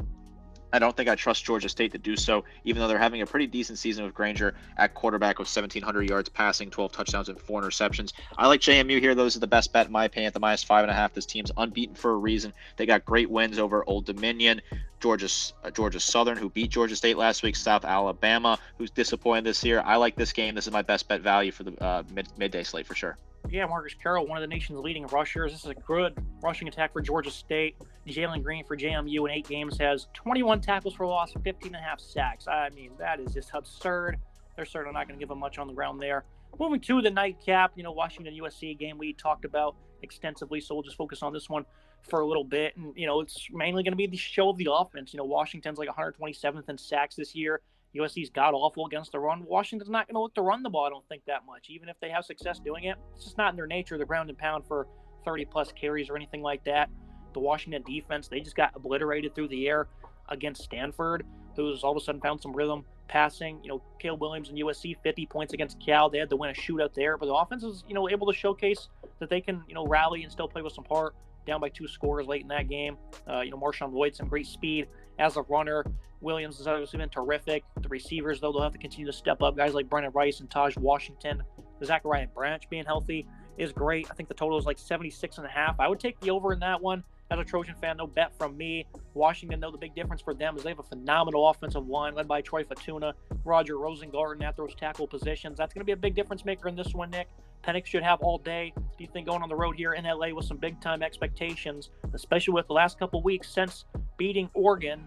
I don't think I trust Georgia State to do so, even though they're having a pretty decent season with Granger at quarterback with 1,700 yards passing, 12 touchdowns, and 4 interceptions. I like JMU here. Those are the best bet, in my opinion, at the minus 5.5. This team's unbeaten for a reason. They got great wins over Old Dominion, Georgia Southern, who beat Georgia State last week, South Alabama, who's disappointed this year. I like this game. This is my best bet value for the midday slate for sure. Yeah, Marcus Carroll, one of the nation's leading rushers. This is a good rushing attack for Georgia State. Jalen Green for JMU in 8 games has 21 tackles for loss, 15.5 sacks. I mean, that is just absurd. They're certainly not going to give him much on the ground there. Moving to the nightcap, Washington-USC game we talked about extensively, so we'll just focus on this one for a little bit. And, it's mainly going to be the show of the offense. Washington's like 127th in sacks this year. USC's god-awful against the run. Washington's not going to look to run the ball, I don't think, that much. Even if they have success doing it, it's just not in their nature, the ground and pound for 30-plus carries or anything like that. The Washington defense, they just got obliterated through the air against Stanford, who's all of a sudden found some rhythm passing. Caleb Williams and USC, 50 points against Cal. They had to win a shootout there, but the offense is, able to showcase that they can, rally and still play with some heart. Down by 2 scores late in that game. Marshawn Lloyd, some great speed as a runner. Williams has obviously been terrific. The receivers, though, they'll have to continue to step up. Guys like Brennan Rice and Taj Washington. Zachariah Branch being healthy is great. I think the total is like 76.5. I would take the over in that one. As a Trojan fan, no bet from me. Washington, though, the big difference for them is they have a phenomenal offensive line led by Troy Fatuna, Roger Rosengarten at those tackle positions. That's going to be a big difference maker in this one, Nick. Penix should have all day. Do you think going on the road here in LA with some big-time expectations, especially with the last couple weeks since beating Oregon,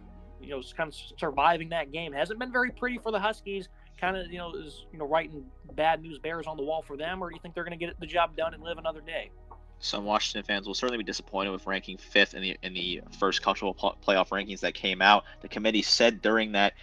kind of surviving that game? It hasn't been very pretty for the Huskies. Kind of, is writing bad news bears on the wall for them, or do you think they're going to get the job done and live another day? Some Washington fans will certainly be disappointed with ranking 5th in the first couple playoff rankings that came out. The committee said during that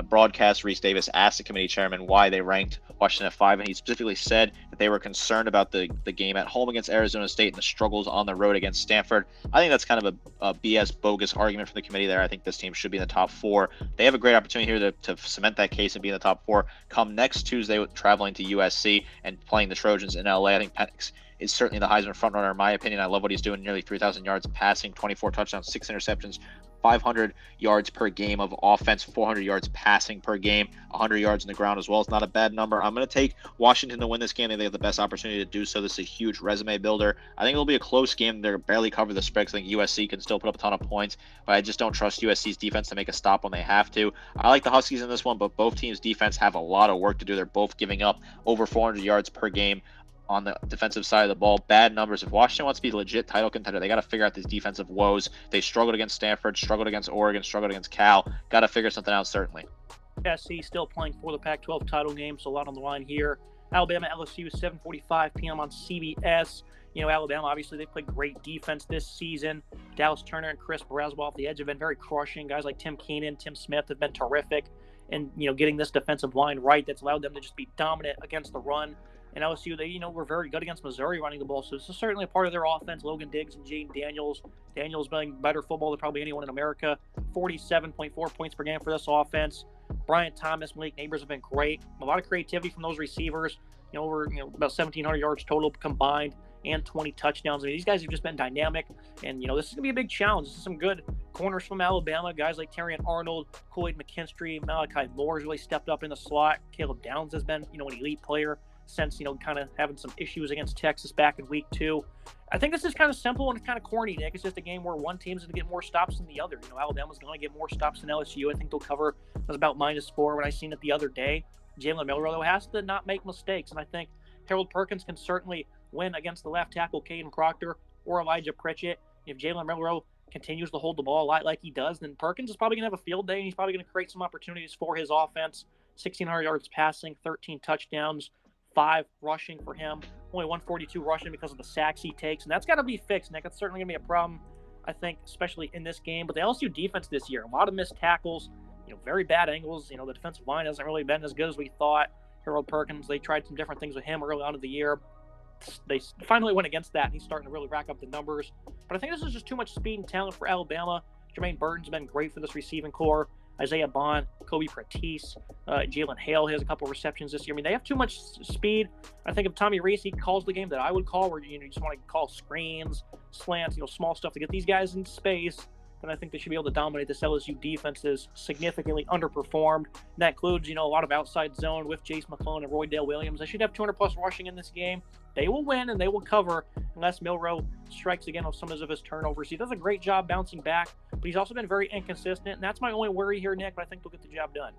broadcast, Reese Davis asked the committee chairman why they ranked Washington at 5, and he specifically said that they were concerned about the game at home against Arizona State and the struggles on the road against Stanford. I think that's kind of a BS bogus argument for the committee there. I think this team should be in the top 4. They have a great opportunity here to cement that case and be in the top 4 come next Tuesday with traveling to USC and playing the Trojans in LA. I think Penix is certainly the Heisman frontrunner in my opinion. I love what he's doing. Nearly 3,000 yards passing, 24 touchdowns, 6 interceptions, 500 yards per game of offense, 400 yards passing per game, 100 yards on the ground as well. It's not a bad number. I'm going to take Washington to win this game. I think they have the best opportunity to do so. This is a huge resume builder. I think it'll be a close game. They're barely cover the spread. I think USC can still put up a ton of points, but I just don't trust USC's defense to make a stop when they have to. I like the Huskies in this one, but both teams' defense have a lot of work to do. They're both giving up over 400 yards per game on the defensive side of the ball. Bad numbers. If Washington wants to be a legit title contender, they got to figure out these defensive woes. They struggled against Stanford, struggled against Oregon, struggled against Cal. Got to figure something out, certainly. SC still playing for the Pac-12 title game, so a lot on the line here. Alabama, LSU, 7:45 p.m. on CBS. Alabama, obviously, they played great defense this season. Dallas Turner and Chris Braswell off the edge have been very crushing. Guys like Tim Keenan, Tim Smith have been terrific. And, getting this defensive line right, that's allowed them to just be dominant against the run. And LSU, they, were very good against Missouri running the ball. So this is certainly a part of their offense. Logan Diggs and Jaden Daniels. Daniels playing better football than probably anyone in America. 47.4 points per game for this offense. Bryant Thomas, Malik Neighbors have been great. A lot of creativity from those receivers. Over about 1,700 yards total combined and 20 touchdowns. I mean, these guys have just been dynamic. And, this is going to be a big challenge. This is some good corners from Alabama. Guys like Terrion Arnold, Kool-Aid McKinstry, Malachi Moore has really stepped up in the slot. Caleb Downs has been, an elite player since, kind of having some issues against Texas back in week 2. I think this is kind of simple and kind of corny, Nick. It's just a game where one team's going to get more stops than the other. Alabama's going to get more stops than LSU. I think they'll cover. It was about -4 when I seen it the other day. Jalen Milroe, though, has to not make mistakes, and I think Harold Perkins can certainly win against the left tackle, Caden Proctor, or Elijah Pritchett. If Jalen Milroe continues to hold the ball a lot like he does, then Perkins is probably going to have a field day, and he's probably going to create some opportunities for his offense. 1,600 yards passing, 13 touchdowns, 5 rushing for him. Only 142 rushing because of the sacks he takes, and that's got to be fixed, Nick. That's certainly going to be a problem, I think, especially in this game. But the LSU defense this year, a lot of missed tackles, very bad angles. The defensive line hasn't really been as good as we thought. Harold Perkins, they tried some different things with him early on in the year. They finally went against that, and he's starting to really rack up the numbers. But I think this is just too much speed and talent for Alabama. Jermaine Burton's been great for this receiving core. Isaiah Bond, Kobe Pratis, Jalen Hale has a couple receptions this year. I mean, they have too much speed. I think if Tommy Rees, he calls the game that I would call, where you just want to call screens, slants, small stuff to get these guys in space, then I think they should be able to dominate. This LSU defense is significantly underperformed. And that includes, a lot of outside zone with Jace McClellan and Roydale Williams. They should have 200-plus rushing in this game. They will win and they will cover unless Milroe strikes again with some of his turnovers. He does a great job bouncing back, but he's also been very inconsistent, and that's my only worry here, Nick, but I think they'll get the job done.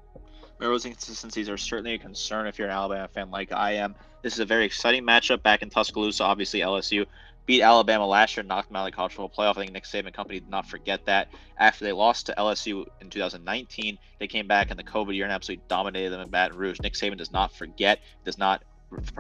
Milroe's inconsistencies are certainly a concern if you're an Alabama fan like I am. This is a very exciting matchup back in Tuscaloosa. Obviously, LSU beat Alabama last year and knocked them out of the college football playoff. I think Nick Saban and company did not forget that. After they lost to LSU in 2019, they came back in the COVID year and absolutely dominated them in Baton Rouge. Nick Saban does not forget, does not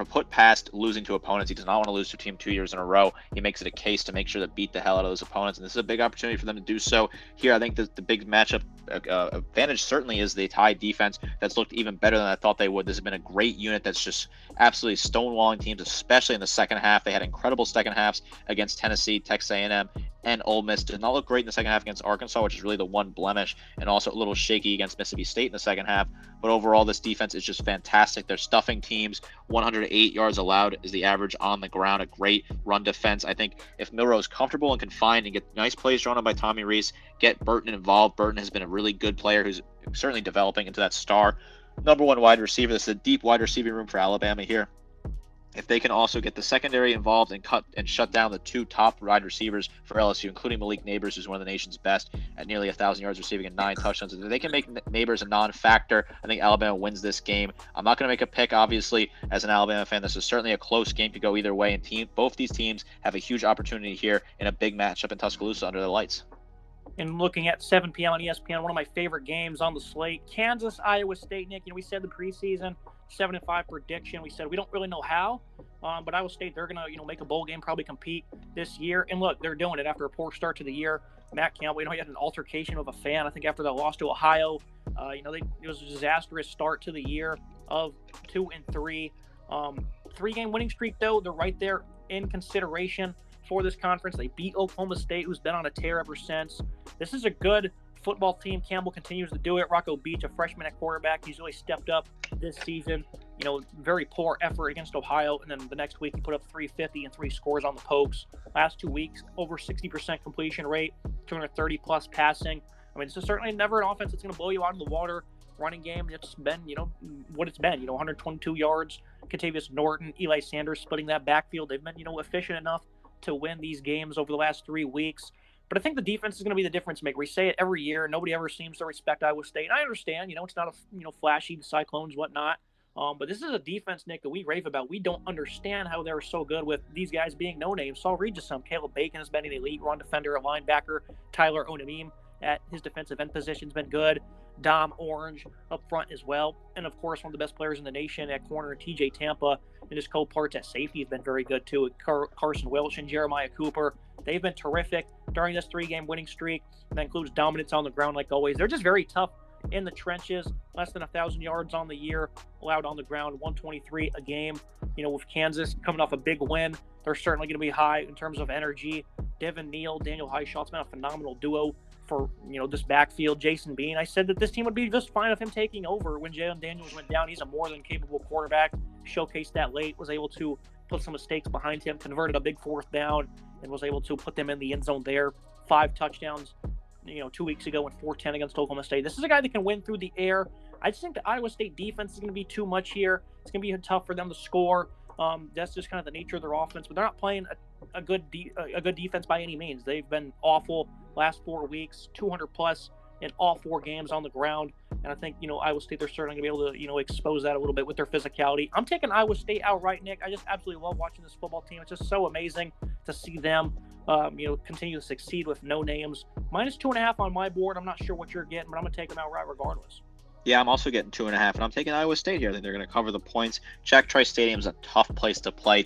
put past losing to opponents. He does not want to lose to a team 2 years in a row. He makes it a case to make sure to beat the hell out of those opponents, and this is a big opportunity for them to do so here. I think the big matchup advantage certainly is the Tide defense that's looked even better than I thought they would. This has been a great unit that's just absolutely stonewalling teams, especially in the second half. They had incredible second halves against Tennessee, Texas A&M, and Ole Miss. Did not look great in the second half against Arkansas, which is really the one blemish, and also a little shaky against Mississippi State in the second half. But overall, this defense is just fantastic. They're stuffing teams. 108 yards allowed is the average on the ground. A great run defense. I think if Milroe is comfortable and confined and get nice plays drawn up by Tommy Rees, get Burton involved. Burton has been a really good player who's certainly developing into that star number 1 wide receiver. This is a deep wide receiving room for Alabama here. If they can also get the secondary involved and cut and shut down the 2 top wide receivers for LSU, including Malik Neighbors, who's one of the nation's best at nearly 1,000 yards receiving and 9 touchdowns. If they can make Neighbors a non-factor, I think Alabama wins this game. I'm not going to make a pick, obviously, as an Alabama fan. This is certainly a close game, could go either way, and both these teams have a huge opportunity here in a big matchup in Tuscaloosa under the lights. And looking at 7 p.m. on ESPN, one of my favorite games on the slate, Kansas, Iowa State. Nick, we said the preseason 7-5 prediction. We said we don't really know how, but Iowa State, they're gonna make a bowl game, probably compete this year. And look, they're doing it after a poor start to the year. Matt Campbell, he had an altercation with a fan, I think, after that loss to Ohio. It was a disastrous start to the year of 2-3. 3-game winning streak, though. They're right there in consideration for this conference. They beat Oklahoma State, who's been on a tear ever since. This is a good football team. Campbell continues to do it. Rocco Beach, a freshman at quarterback, he's really stepped up this season. Very poor effort against Ohio, and then the next week he put up 350 and 3 scores on the Pokes. Last 2 weeks, over 60% completion rate, 230-plus passing. I mean, this is certainly never an offense that's going to blow you out of the water. Running game, it's been, what it's been. 122 yards. Contavious Norton, Eli Sanders splitting that backfield. They've been, efficient enough to win these games over the last 3 weeks. But I think the defense is going to be the difference maker. We say it every year. Nobody ever seems to respect Iowa State. And I understand, it's not a flashy, the Cyclones, whatnot. But this is a defense, Nick, that we rave about. We don't understand how they were so good with these guys being no names. So I'll read you some. Caleb Bacon has been an elite run defender, a linebacker. Tyler Onamim at his defensive end position has been good. Dom Orange up front as well. And, of course, one of the best players in the nation at corner, TJ Tampa, and his co-parts at safety have been very good, too. Carson Welch and Jeremiah Cooper. They've been terrific during this 3-game winning streak. That includes dominance on the ground, like always. They're just very tough in the trenches. Less than 1,000 yards on the year, allowed on the ground, 123 a game. With Kansas coming off a big win, they're certainly going to be high in terms of energy. Devin Neal, Daniel Highshaw's been a phenomenal duo for, this backfield. Jason Bean, I said that this team would be just fine with him taking over when Jalen Daniels went down. He's a more than capable quarterback. Showcased that late, was able to put some mistakes behind him, converted a big 4th down, and was able to put them in the end zone there. 5 touchdowns, 2 weeks ago and 4-10 against Oklahoma State. This is a guy that can win through the air. I just think the Iowa State defense is going to be too much here. It's going to be tough for them to score. That's just kind of the nature of their offense, but they're not playing a good defense by any means. They've been awful last 4 weeks, 200 plus in all 4 games on the ground. And I think, Iowa State, they're certainly going to be able to, expose that a little bit with their physicality. I'm taking Iowa State outright, Nick. I just absolutely love watching this football team. It's just so amazing to see them, continue to succeed with no names. -2.5 on my board. I'm not sure what you're getting, but I'm going to take them outright regardless. Yeah, I'm also getting 2.5, and I'm taking Iowa State here. I think they're going to cover the points. Jack Trice Stadium is a tough place to play.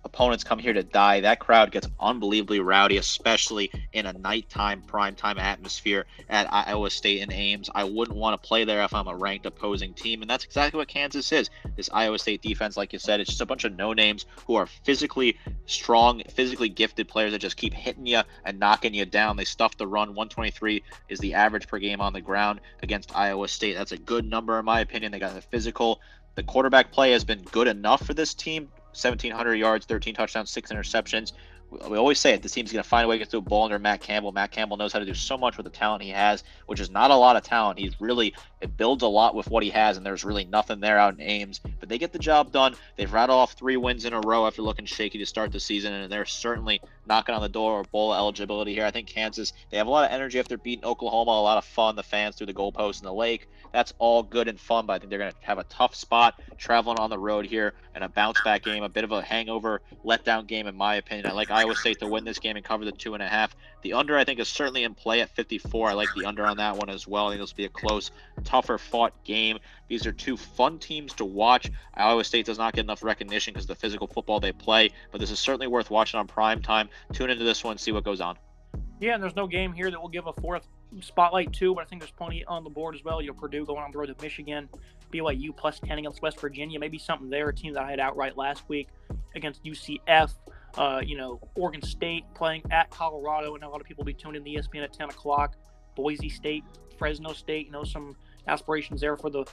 Opponents come here to die. That crowd gets unbelievably rowdy, especially in a nighttime, primetime atmosphere at Iowa State and Ames. I wouldn't want to play there if I'm a ranked opposing team, and that's exactly what Kansas is. This Iowa State defense, like you said, it's just a bunch of no-names who are physically strong, physically gifted players that just keep hitting you and knocking you down. They stuff the run. 123 is the average per game on the ground against Iowa State. That's a good number in my opinion. They got the physical. The quarterback play has been good enough for this team. 1,700 yards, 13 touchdowns, 6 interceptions. We always say it. This team's going to find a way to get through a ball under Matt Campbell. Matt Campbell knows how to do so much with the talent he has, which is not a lot of talent. It builds a lot with what he has, and there's really nothing there out in Ames. But they get the job done. They've rattled off 3 wins in a row after looking shaky to start the season, and they're certainly knocking on the door of bowl eligibility here. I think Kansas, they have a lot of energy after beating Oklahoma, a lot of fun, the fans through the goalposts in the lake. That's all good and fun, but I think they're going to have a tough spot traveling on the road here and a bounce-back game, a bit of a hangover, letdown game in my opinion. I like Iowa State to win this game and cover the 2.5. The under, I think, is certainly in play at 54. I like the under on that one as well. I think this will be a close, tougher-fought game. These are 2 fun teams to watch. Iowa State does not get enough recognition because of the physical football they play, but this is certainly worth watching on prime time. Tune into this one, see what goes on. Yeah, and there's no game here that will give a 4th spotlight to, but I think there's plenty on the board as well. Purdue going on the road to Michigan, BYU +10 against West Virginia, maybe something there. A team that I had outright last week against UCF. Oregon State playing at Colorado, and a lot of people will be tuned in to ESPN at 10 o'clock. Boise State, Fresno State, some aspirations there for the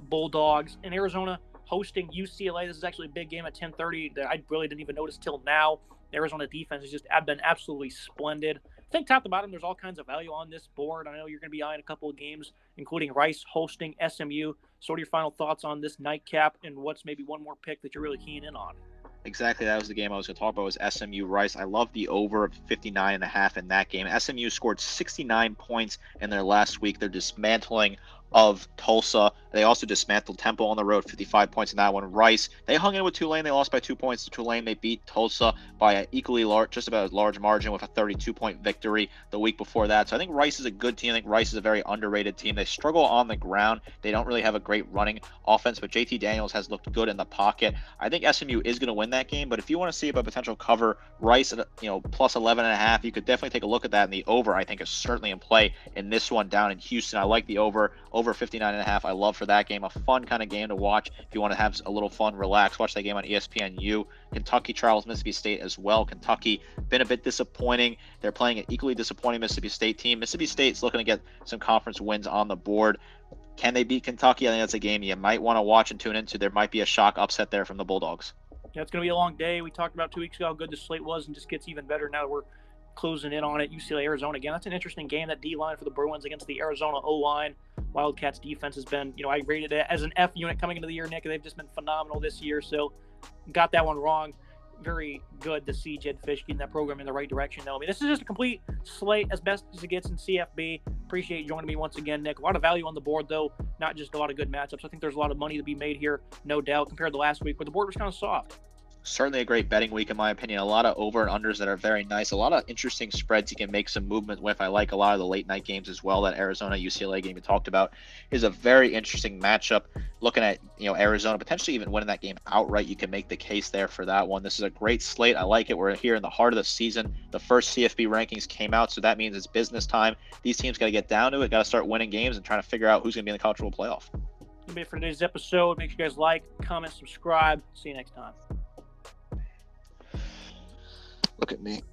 Bulldogs. And Arizona hosting UCLA. This is actually a big game at 10:30 that I really didn't even notice till now. The Arizona defense has just been absolutely splendid. I think top to bottom, there's all kinds of value on this board. I know you're going to be eyeing a couple of games, including Rice hosting SMU. So what are your final thoughts on this nightcap, and what's maybe one more pick that you're really keen in on? Exactly, that was the game I was going to talk about, was SMU Rice. I love the over of 59.5 in that game. SMU scored 69 points in their last week. They're dismantling of Tulsa. They also dismantled Temple on the road, 55 points in that one. Rice, they hung in with Tulane. They lost by 2 points to Tulane. They beat Tulsa by an equally large, just about as large margin, with a 32-point victory the week before that. So I think Rice is a good team. I think Rice is a very underrated team. They struggle on the ground. They don't really have a great running offense, but JT Daniels has looked good in the pocket. I think SMU is going to win that game, but if you want to see a potential cover, Rice at plus 11.5, you could definitely take a look at that. And the over, I think, is certainly in play in this one down in Houston. I like the over 59.5. I love for that game. A fun kind of game to watch if you want to have a little fun, relax. Watch that game on ESPNU. Kentucky travels Mississippi State as well. Kentucky been a bit disappointing. They're playing an equally disappointing Mississippi State team. Mississippi State's looking to get some conference wins on the board. Can they beat Kentucky? I think that's a game you might want to watch and tune into. There might be a shock upset there from the Bulldogs. Yeah, it's going to be a long day. We talked about 2 weeks ago how good the slate was, and just gets even better now that we're closing in on it. UCLA, Arizona again. That's an interesting game. That D-line for the Bruins against the Arizona O-line. Wildcats defense has been, I rated it as an F unit coming into the year, Nick, and they've just been phenomenal this year. So got that one wrong. Very good to see Jed Fish getting that program in the right direction, though. I mean, this is just a complete slate as best as it gets in CFB. Appreciate you joining me once again, Nick. A lot of value on the board, though, not just a lot of good matchups. I think there's a lot of money to be made here, no doubt, compared to last week, where the board was kind of soft. Certainly a great betting week, in my opinion. A lot of over and unders that are very nice. A lot of interesting spreads you can make some movement with. I like a lot of the late night games as well. That Arizona UCLA game you talked about is a very interesting matchup. Looking at Arizona potentially even winning that game outright, you can make the case there for that one. This is a great slate. I like it. We're here in the heart of the season. The first CFB rankings came out, so that means it's business time. These teams got to get down to it, got to start winning games and trying to figure out who's going to be in the college football playoff. That'll be it for today's episode. Make sure you guys like, comment, subscribe. See you next time. Look at me.